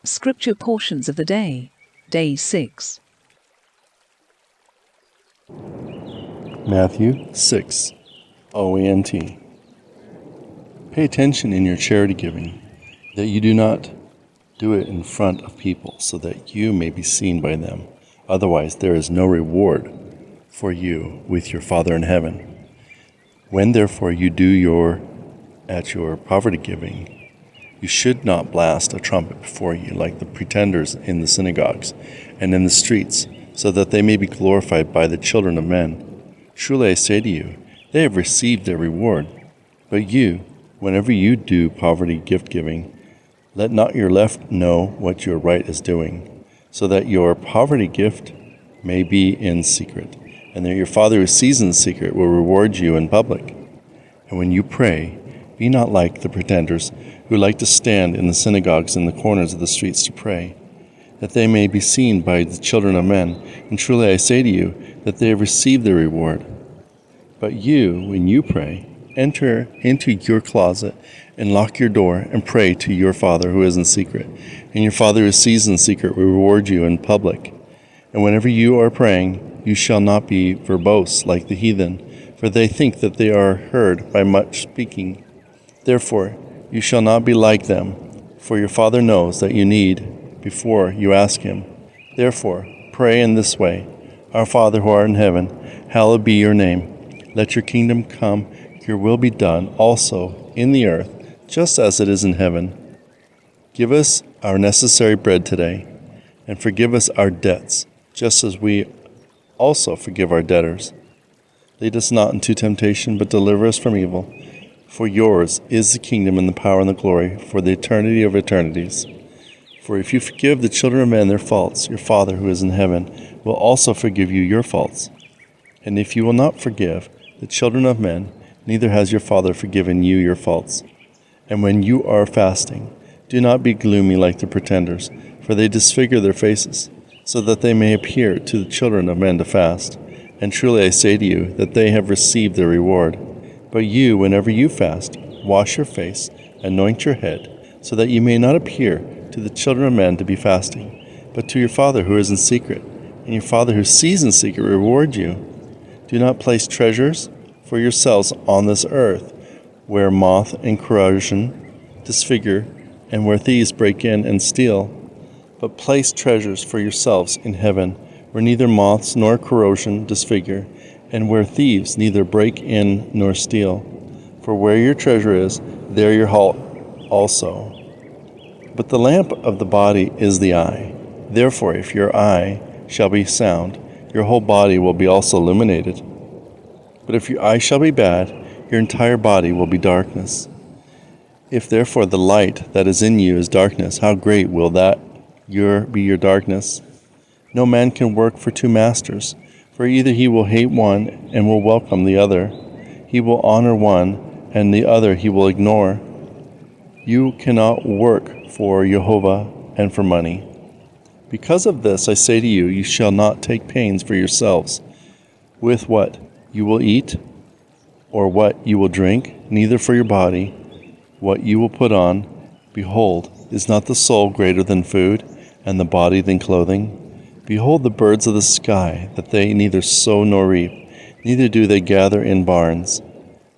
Scripture portions of the day. Day 6. Matthew 6, OENT. Pay attention in your charity giving, that you do not do it in front of people, so that you may be seen by them. Otherwise there is no reward for you with your Father in heaven. When therefore you do at your poverty giving, you should not blast a trumpet before you like the pretenders in the synagogues and in the streets, so that they may be glorified by the children of men. Truly I say to you, they have received their reward. But you, whenever you do poverty gift-giving, let not your left know what your right is doing, so that your poverty gift may be in secret, and that your Father who sees in secret will reward you in public. And when you pray, be not like the pretenders who like to stand in the synagogues and the corners of the streets to pray, that they may be seen by the children of men. And truly I say to you, that they have received their reward. But you, when you pray, enter into your closet and lock your door and pray to your Father who is in secret. And your Father who sees in secret will reward you in public. And whenever you are praying, you shall not be verbose like the heathen, for they think that they are heard by much speaking. Therefore, you shall not be like them, for your Father knows that you need before you ask him. Therefore, pray in this way: Our Father who art in heaven, hallowed be your name. Let your kingdom come, your will be done also in the earth, just as it is in heaven. Give us our necessary bread today, and forgive us our debts, just as we also forgive our debtors. Lead us not into temptation, but deliver us from evil. For yours is the kingdom and the power and the glory for the eternity of eternities. For if you forgive the children of men their faults, your Father who is in heaven will also forgive you your faults. And if you will not forgive the children of men, neither has your Father forgiven you your faults. And when you are fasting, do not be gloomy like the pretenders, for they disfigure their faces, so that they may appear to the children of men to fast. And truly I say to you, that they have received their reward. But you, whenever you fast, wash your face, anoint your head, so that you may not appear to the children of men to be fasting, but to your Father who is in secret. And your Father who sees in secret will reward you. Do not place treasures for yourselves on this earth, where moth and corrosion disfigure, and where thieves break in and steal. But place treasures for yourselves in heaven, where neither moths nor corrosion disfigure, and where thieves neither break in nor steal. For where your treasure is, there your heart also. But the lamp of the body is the eye. Therefore, if your eye shall be sound, your whole body will be also illuminated. But if your eye shall be bad, your entire body will be darkness. If therefore the light that is in you is darkness, how great will that be your darkness? No man can work for two masters, for either he will hate one and will welcome the other, he will honor one, and the other he will ignore. You cannot work for Jehovah and for money. Because of this I say to you, you shall not take pains for yourselves, with what you will eat, or what you will drink, neither for your body, what you will put on. Behold, is not the soul greater than food, and the body than clothing? Behold the birds of the sky, that they neither sow nor reap, neither do they gather in barns,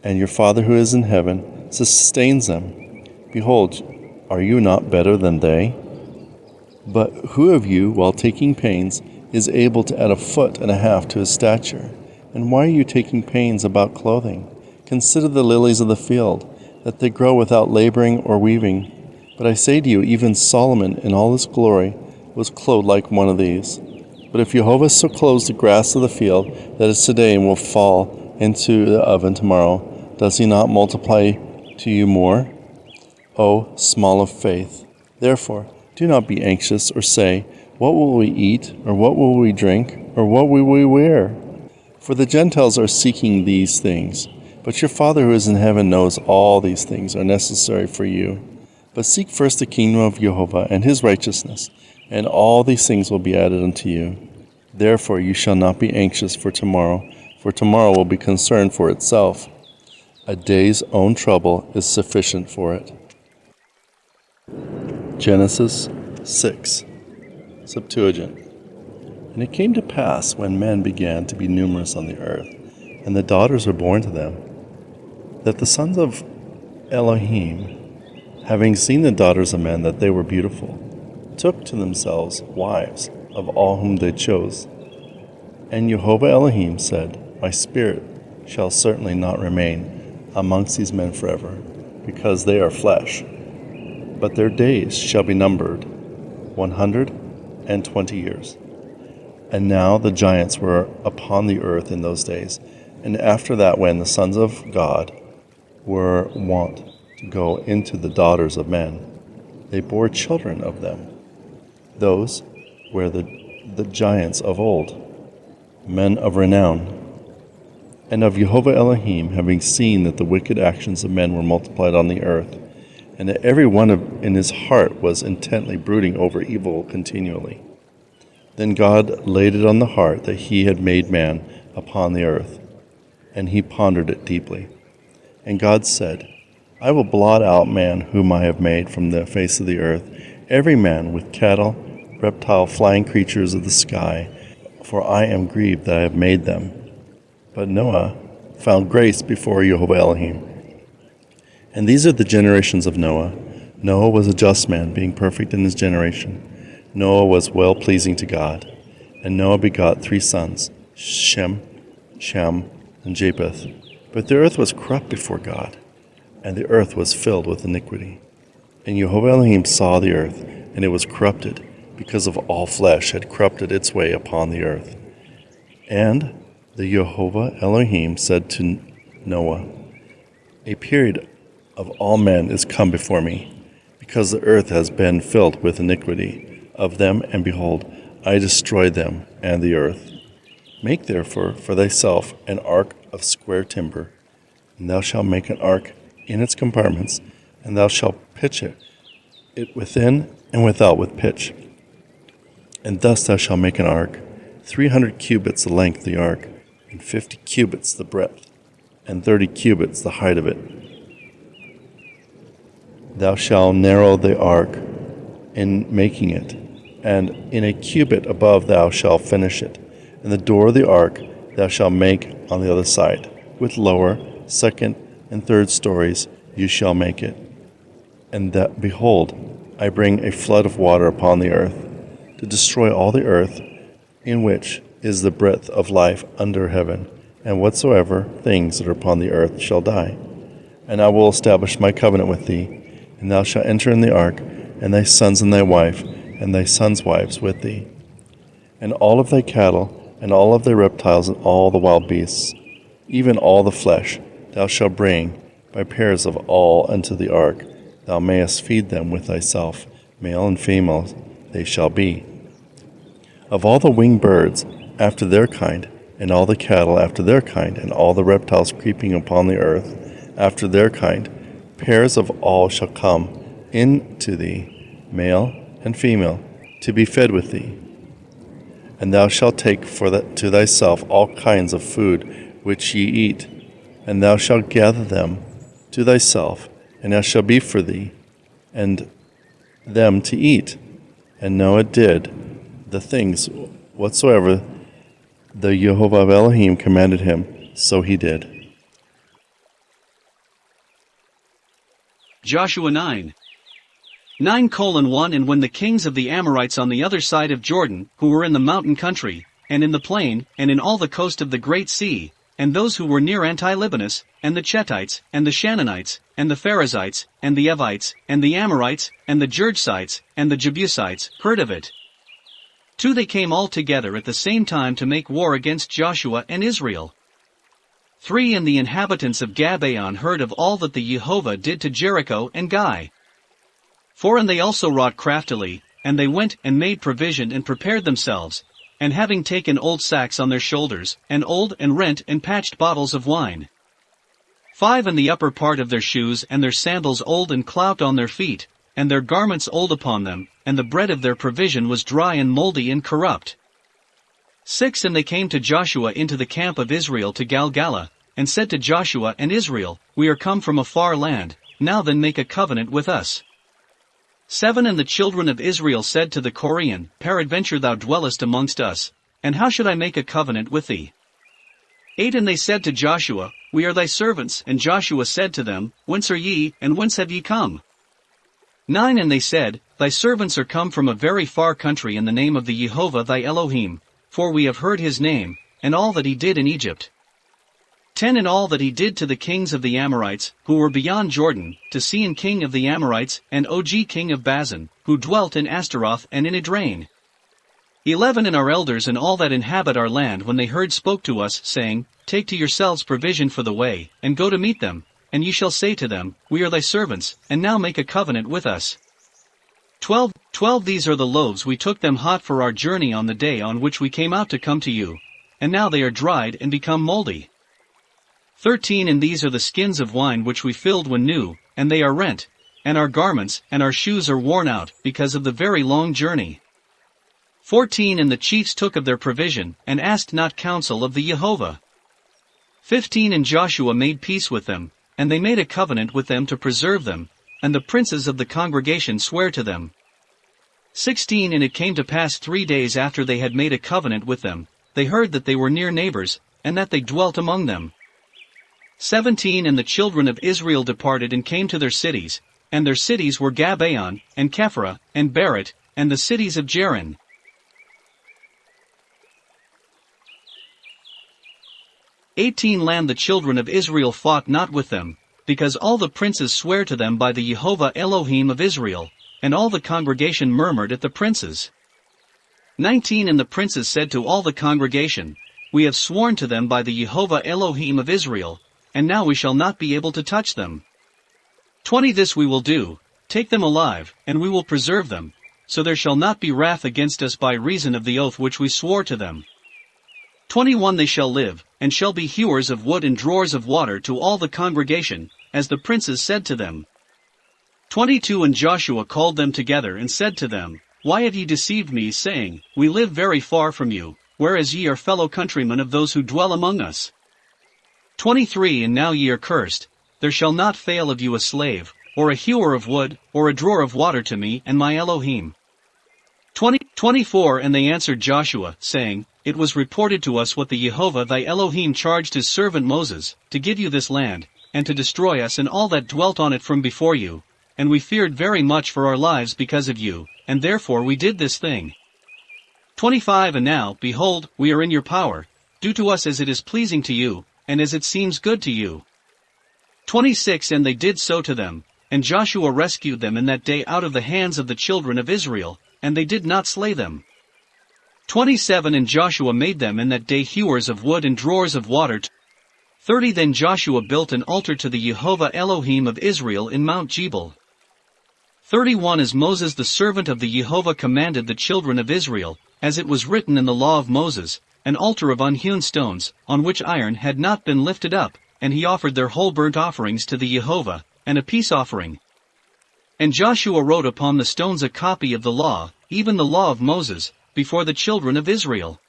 and your Father who is in heaven sustains them. Behold, are you not better than they? But who of you, while taking pains, is able to add 1.5 feet to his stature? And why are you taking pains about clothing? Consider the lilies of the field, that they grow without laboring or weaving. But I say to you, even Solomon in all his glory was clothed like one of these. But if Jehovah so clothes the grass of the field that is today and will fall into the oven tomorrow, does he not multiply to you more? O small of faith! Therefore, do not be anxious or say, what will we eat, or what will we drink, or what will we wear? For the Gentiles are seeking these things, but your Father who is in heaven knows all these things are necessary for you. But seek first the kingdom of Jehovah and his righteousness, and all these things will be added unto you. Therefore you shall not be anxious for tomorrow will be concerned for itself. A day's own trouble is sufficient for it. Genesis 6. Septuagint. And it came to pass, when men began to be numerous on the earth, and the daughters were born to them, that the sons of Elohim, having seen the daughters of men that they were beautiful, took to themselves wives of all whom they chose. And Jehovah Elohim said, My spirit shall certainly not remain amongst these men forever, because they are flesh. But their days shall be numbered 120 years. And now the giants were upon the earth in those days, and after that, when the sons of God were wont to go into the daughters of men, they bore children of them. Those were the giants of old, men of renown. And of Jehovah Elohim, having seen that the wicked actions of men were multiplied on the earth, and that every one in his heart was intently brooding over evil continually, then God laid it on the heart that he had made man upon the earth, and he pondered it deeply. And God said, I will blot out man whom I have made from the face of the earth, every man with cattle, reptile, flying creatures of the sky, for I am grieved that I have made them. But Noah found grace before Jehovah Elohim. And these are the generations of Noah. Noah was a just man, being perfect in his generation. Noah was well-pleasing to God. And Noah begot 3 sons, Shem, Shem, and Japheth. But the earth was corrupt before God, and the earth was filled with iniquity. And Jehovah Elohim saw the earth, and it was corrupted, because of all flesh had corrupted its way upon the earth. And the Jehovah Elohim said to Noah, A period of all men is come before me, because the earth has been filled with iniquity of them, and behold, I destroy them and the earth. Make therefore for thyself an ark of square timber, and thou shalt make an ark in its compartments, and thou shalt pitch it within and without with pitch. And thus thou shalt make an ark, 300 cubits the length of the ark, and 50 cubits the breadth, and 30 cubits the height of it. Thou shalt narrow the ark in making it, and in a cubit above thou shalt finish it. And the door of the ark thou shalt make on the other side. With lower, second, and third stories you shall make it. And that, behold, I bring a flood of water upon the earth, to destroy all the earth, in which is the breath of life under heaven, and whatsoever things that are upon the earth shall die. And I will establish my covenant with thee, and thou shalt enter in the ark, and thy sons and thy wife, and thy sons' wives with thee. And all of thy cattle, and all of thy reptiles, and all the wild beasts, even all the flesh, thou shalt bring by pairs of all unto the ark. Thou mayest feed them with thyself, male and female they shall be. Of all the winged birds after their kind, and all the cattle after their kind, and all the reptiles creeping upon the earth after their kind, pairs of all shall come in to thee, male and female, to be fed with thee. And thou shalt take to thyself all kinds of food which ye eat, and thou shalt gather them to thyself, and it shall be for thee, and them to eat. And Noah did the things whatsoever the Jehovah of Elohim commanded him, so he did. Joshua 9. 9:1 And when the kings of the Amorites on the other side of Jordan, who were in the mountain country, and in the plain, and in all the coast of the great sea, and those who were near Anti-Libanus, and the Chettites, and the Shannonites, and the Pharizzites, and the Evites, and the Amorites, and the Girgasites, and the Jebusites, heard of it. 2 They came all together at the same time to make war against Joshua and Israel. 3 And the inhabitants of Gabaon heard of all that the Jehovah did to Jericho and Gai. 4 And they also wrought craftily, and they went and made provision and prepared themselves, and having taken old sacks on their shoulders, and old and rent and patched bottles of wine. 5 And the upper part of their shoes and their sandals old and clout on their feet, and their garments old upon them, and the bread of their provision was dry and moldy and corrupt. 6 And they came to Joshua into the camp of Israel to Galgala, and said to Joshua and Israel, We are come from a far land, now then make a covenant with us. 7 And the children of Israel said to the Korean, Peradventure thou dwellest amongst us, and how should I make a covenant with thee? 8 And they said to Joshua, We are thy servants, and Joshua said to them, Whence are ye, and whence have ye come? 9 And they said, Thy servants are come from a very far country in the name of the Jehovah thy Elohim, for we have heard his name, and all that he did in Egypt. 10 And all that he did to the kings of the Amorites, who were beyond Jordan, to Sihon king of the Amorites, and Og king of Bazan, who dwelt in Ashtaroth and in Edrain. 11 And our elders and all that inhabit our land when they heard spoke to us, saying, Take to yourselves provision for the way, and go to meet them, and ye shall say to them, We are thy servants, and now make a covenant with us. 12 These are the loaves we took them hot for our journey on the day on which we came out to come to you, and now they are dried and become moldy. 13 And these are the skins of wine which we filled when new, and they are rent, and our garments and our shoes are worn out, because of the very long journey. 14 And the chiefs took of their provision, and asked not counsel of the Jehovah. 15 And Joshua made peace with them, and they made a covenant with them to preserve them, and the princes of the congregation sware to them. 16 And it came to pass 3 days after they had made a covenant with them, they heard that they were near neighbors, and that they dwelt among them. 17 And the children of Israel departed and came to their cities, and their cities were Gabaon, and Kephra, and Berit, and the cities of Jerin. 18 Land the children of Israel fought not with them, because all the princes sware to them by the Jehovah Elohim of Israel, and all the congregation murmured at the princes. 19 And the princes said to all the congregation, We have sworn to them by the Jehovah Elohim of Israel, and now we shall not be able to touch them. 20 This we will do, take them alive, and we will preserve them, so there shall not be wrath against us by reason of the oath which we swore to them. 21 They shall live, and shall be hewers of wood and drawers of water to all the congregation, as the princes said to them. 22 And Joshua called them together and said to them, Why have ye deceived me, saying, We live very far from you, whereas ye are fellow countrymen of those who dwell among us? 23 And now ye are cursed, there shall not fail of you a slave, or a hewer of wood, or a drawer of water to me and my Elohim. 24 And they answered Joshua, saying, It was reported to us what the Jehovah thy Elohim charged his servant Moses, to give you this land, and to destroy us and all that dwelt on it from before you, and we feared very much for our lives because of you, and therefore we did this thing. 25 And now, behold, we are in your power, do to us as it is pleasing to you, and as it seems good to you. 26 And they did so to them, and Joshua rescued them in that day out of the hands of the children of Israel, and they did not slay them. 27 And Joshua made them in that day hewers of wood and drawers of water. 30 Then Joshua built an altar to the Jehovah Elohim of Israel in Mount Jebel. 31 As Moses the servant of the Jehovah commanded the children of Israel, as it was written in the law of Moses, an altar of unhewn stones, on which iron had not been lifted up, and he offered their whole burnt offerings to the Jehovah, and a peace offering. And Joshua wrote upon the stones a copy of the law, even the law of Moses, before the children of Israel.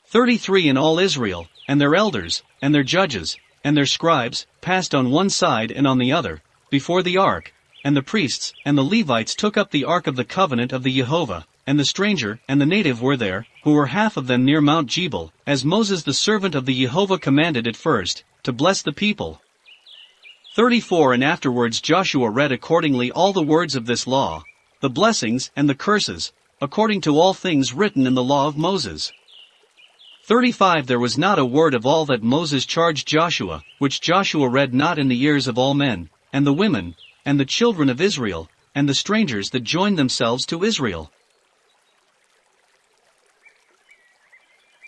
33 And all Israel, and their elders, and their judges, and their scribes, passed on one side and on the other, before the ark, and the priests and the Levites took up the ark of the covenant of the Jehovah, and the stranger and the native were there, who were half of them near Mount Jebel, as Moses the servant of the Jehovah commanded at first, to bless the people. 34 And afterwards Joshua read accordingly all the words of this law, the blessings and the curses, according to all things written in the law of Moses. 35 There was not a word of all that Moses charged Joshua, which Joshua read not in the ears of all men, and the women, and the children of Israel, and the strangers that joined themselves to Israel.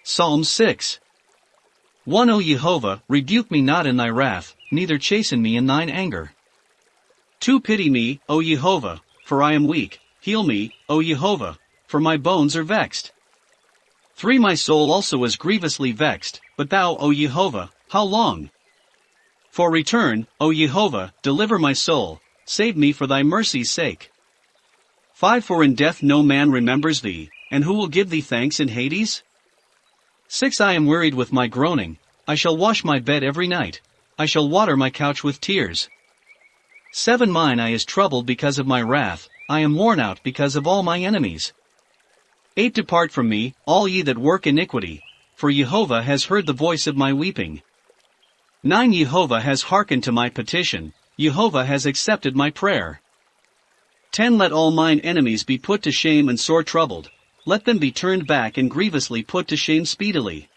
Psalm 6. 1 O Jehovah, rebuke me not in thy wrath, neither chasten me in thine anger. 2 Pity me, O Jehovah, for I am weak, heal me, O Jehovah, for my bones are vexed. 3 My soul also is grievously vexed, but thou, O Jehovah, how long? For return, O Jehovah, deliver my soul, save me for thy mercy's sake. 5 For in death no man remembers thee, and who will give thee thanks in Hades? 6 I am wearied with my groaning, I shall wash my bed every night, I shall water my couch with tears. 7 Mine eye is troubled because of my wrath, I am worn out because of all my enemies. 8 Depart from me, all ye that work iniquity, for Jehovah has heard the voice of my weeping. 9 Jehovah has hearkened to my petition, Jehovah has accepted my prayer. 10 Let all mine enemies be put to shame and sore troubled, let them be turned back and grievously put to shame speedily.